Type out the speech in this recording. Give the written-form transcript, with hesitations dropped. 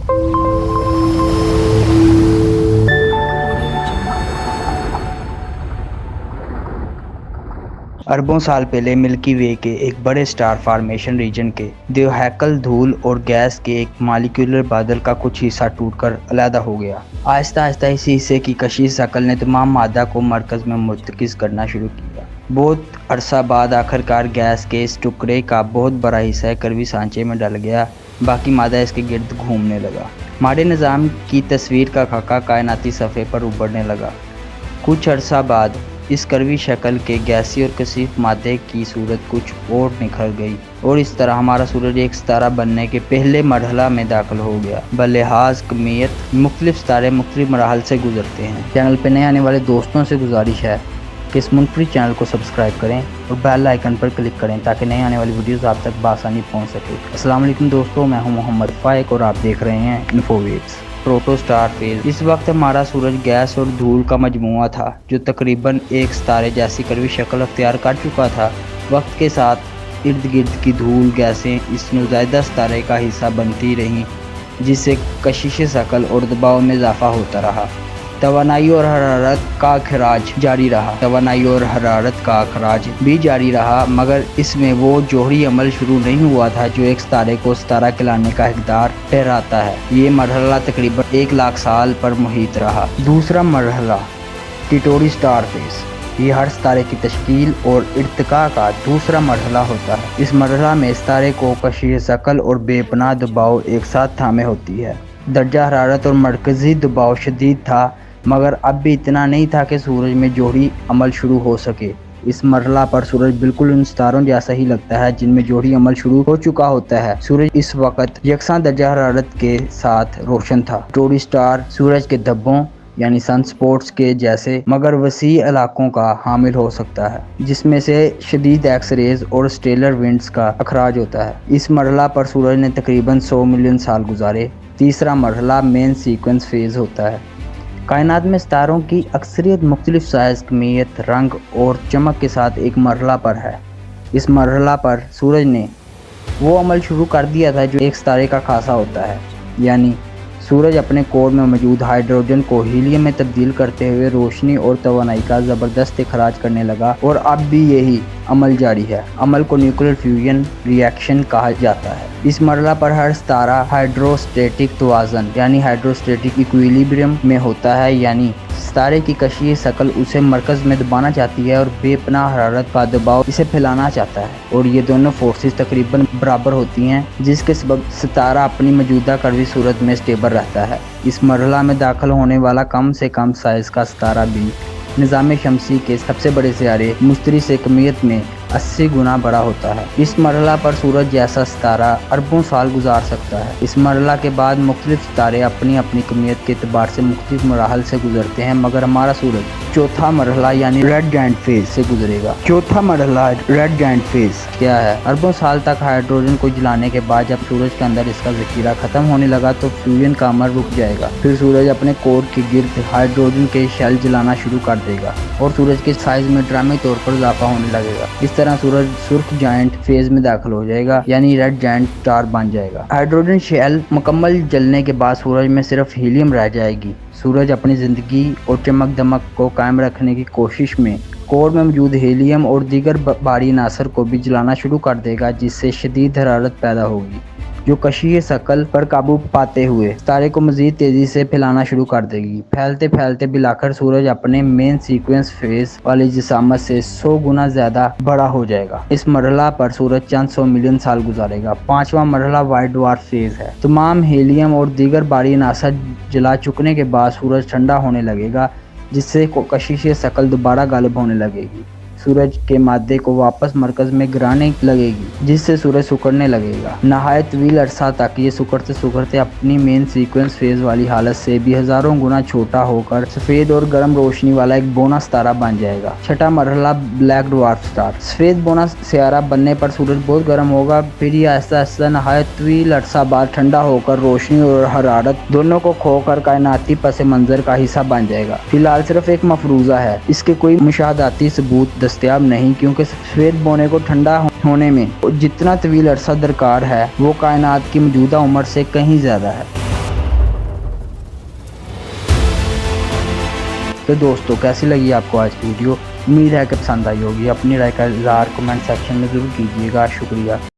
अरबों साल पहले मिल्की वे के एक बड़े स्टार फॉर्मेशन रीजन के देवहैकल धूल और गैस के एक मालिक्यूलर बादल का कुछ हिस्सा टूटकर अलहदा हो गया। आहिस्ता आहिस्ता इस हिस्से की कशीश शकल ने तमाम मादा को मरकज़ में मुर्तकिज़ करना शुरू किया। बहुत अरसा बाद आखिरकार गैस के इस टुकड़े का बहुत बड़ा हिस्सा करवी सांचे में डल गया। बाकी मादा इसके गिर्द घूमने लगा। माड़े निज़ाम की तस्वीर का खाका कायनाती सफ़े पर उभरने लगा। कुछ अरसा बाद इस करवी शक्ल के गैसी और कसीफ मादे की सूरत कुछ और निखर गई और इस तरह हमारा सूरज एक सितारा बनने के पहले मरहला में दाखिल हो गया। बलिहाज कमियत मुख्तलिफ सितारे मुख्तलिफ मराहल से गुजरते हैं। चैनल पर नए आने वाले दोस्तों से गुजारिश है कि इस मुनफरिद चैनल को सब्सक्राइब करें और बेल आइकन पर क्लिक करें ताकि नए आने वाली वीडियोस आप तक बआसानी पहुंच सके। अस्सलाम वालेकुम दोस्तों, मैं हूं मोहम्मद फाइक और आप देख रहे हैं इन्फोवेव्स। Protostar phase. इस वक्त हमारा सूरज गैस और धूल का मजमुआ था जो तकरीबन एक सितारे जैसी करवी शक्ल अख्तियार कर चुका था। वक्त के साथ इर्द गिर्द की धूल गैसें इस नुज़ायदा सितारे का हिस्सा बनती रहीं, जिससे कशिश शकल और दबाव में इजाफा होता रहा। तवानाई और हरारत का अखराज भी जारी रहा, मगर इसमें वो जोहरी अमल शुरू नहीं हुआ था जो एक सितारे को सितारा कहलाने का हकदार ठहराता है। ये मरहला तकरीबन 1 लाख साल पर मुहित रहा। दूसरा मरहला टिटोरी स्टार फेज। ये हर सितारे की तश्कील और इर्तिका का दूसरा मरहला होता है। इस मरहला में सितारे को कशीश शकल और बेपनाह दबाव एक साथ थामे होती है। दर्जा हरारत और मरकज़ी दबाव शदीद था, मगर अब भी इतना नहीं था कि सूरज में जोहरी अमल शुरू हो सके। इस मरहला पर सूरज बिल्कुल उन सितारों जैसा ही लगता है जिनमें जोहरी अमल शुरू हो चुका होता है। सूरज इस वक्त यकसा दर्जा हरारत के साथ रोशन था। टिटोरी स्टार सूरज के धब्बों यानी सनस्पॉट्स के जैसे मगर वसी इलाकों का हामिल हो सकता है, जिसमें से शदीद एक्स रेज और स्टेलर विंड्स का अखराज होता है। इस मरहला पर सूरज ने तकरीबन 100 मिलियन साल गुजारे। तीसरा मरहला मेन सीक्वेंस फेज होता है। कायनात में सितारों की अक्सरियत मुख्तलिफ साइज़, कमियत, रंग और चमक के साथ एक मरहला पर है। इस मरहला पर सूरज ने वो अमल शुरू कर दिया था जो एक सितारे का खासा होता है, यानी सूरज अपने कोर में मौजूद हाइड्रोजन को हीलियम में तब्दील करते हुए रोशनी और तवानाई का ज़बरदस्त इखराज करने लगा और अब भी यही अमल जारी है। अमल को न्यूक्लियर फ्यूजन रिएक्शन कहा जाता है। इस मरहला पर हर सितारा हाइड्रोस्टेटिक तवाज़न यानी हाइड्रोस्टेटिक इक्विलिब्रियम में होता है, यानी सितारे की कशीश शकल उसे मरकज़ में दबाना चाहती है और बेपनाह हरारत का दबाव इसे फैलाना चाहता है, और ये दोनों फोर्सेस तकरीबन बराबर होती हैं, जिसके सबब सितारा अपनी मौजूदा करवी सूरत में स्टेबल रहता है। इस मरहला में दाखिल होने वाला कम से कम साइज़ का सितारा भी निज़ाम शमसी के सबसे बड़े सितारे मुश्तरी से कमियत में 80 गुना बड़ा होता है। इस मरहला पर सूरज जैसा सितारा अरबों साल गुजार सकता है। इस मरहला के बाद मुख्तलिफ सितारे अपनी अपनी कमियत के एतबार से मुख्तलिफ मराहल से गुजरते हैं, मगर हमारा सूरज चौथा मरहला यानी रेड जायंट फेज से गुजरेगा। चौथा मरहला रेड जायंट फेज क्या है? अरबों साल तक हाइड्रोजन को जलाने के बाद जब सूरज के अंदर इसका ज़ख़ीरा ख़त्म होने लगा तो फ्यूजन का अमल रुक जाएगा। फिर सूरज अपने कोर के गिर्द हाइड्रोजन के शेल जलाना शुरू कर देगा और सूरज के साइज में ड्रामी तौर पर इजाफा होने लगेगा। इस तरह सूरज सुर्ख जायंट फेज में दाखिल हो जाएगा, यानी रेड जायंट स्टार बन जाएगा। हाइड्रोजन शेल मुकम्मल जलने के बाद सूरज में सिर्फ हीलियम रह जाएगी। सूरज अपनी ज़िंदगी और चमक दमक को कायम रखने की कोशिश में कोर में मौजूद हीलियम और दीगर भारी अनासर को भी जलाना शुरू कर देगा, जिससे शदीद हरारत पैदा होगी जो कशीश शकल पर काबू पाते हुए सितारे को मज़ीद तेज़ी से फैलाना शुरू कर देगी। फैलते फैलते बिलाकर सूरज अपने मेन सीक्वेंस फेज वाली जिसामत से 100 गुना ज़्यादा बड़ा हो जाएगा। इस मरहला पर सूरज चंद 100 मिलियन साल गुजारेगा। पांचवा मरहला वाइट ड्वार्फ फेज है। तमाम हीलियम और दीगर भारी अनासर जला चुकने के बाद सूरज ठंडा होने लगेगा, जिससे कशिश शकल दोबारा गालिब होने लगेगी। सूरज के मादे को वापस मरकज़ में गिराने लगेगी, जिससे सूरज सिकुड़ने लगेगा। नहायत तवील अरसा तक ये सिकुड़ते सिकुड़ते अपनी मेन सीक्वेंस फेज वाली हालत से भी हज़ारों गुना छोटा होकर सफ़ेद और गर्म रोशनी वाला एक बोना सितारा बन जाएगा। छठा मरहला ब्लैक ड्वार्फ स्टार। सफ़ेद बोना सितारा बनने पर सूरज बहुत गर्म होगा, फिर ये आहिस्ता आहिस्ता नहायत तवील अरसा बाद ठंडा होकर रोशनी और हरारत दोनों को खोकर कायनाती पस मंज़र का हिस्सा बन जाएगा। फिलहाल सिर्फ एक मफरूज़ा है, इसके कोई मुशाहदाती सबूत दस्तयाब नहीं, क्योंकि सफ़ेद बोने को ठंडा होने में जितना तवील अरसा दरकार है वो कायनात की मौजूदा उम्र से कहीं ज़्यादा है। تو دوستو کیسی لگی آپ کو آج کی ویڈیو؟ امید ہے کہ پسند آئی ہوگی۔ اپنی رائے کا اظہار کمنٹ سیکشن میں ضرور کیجیے گا۔ شکریہ۔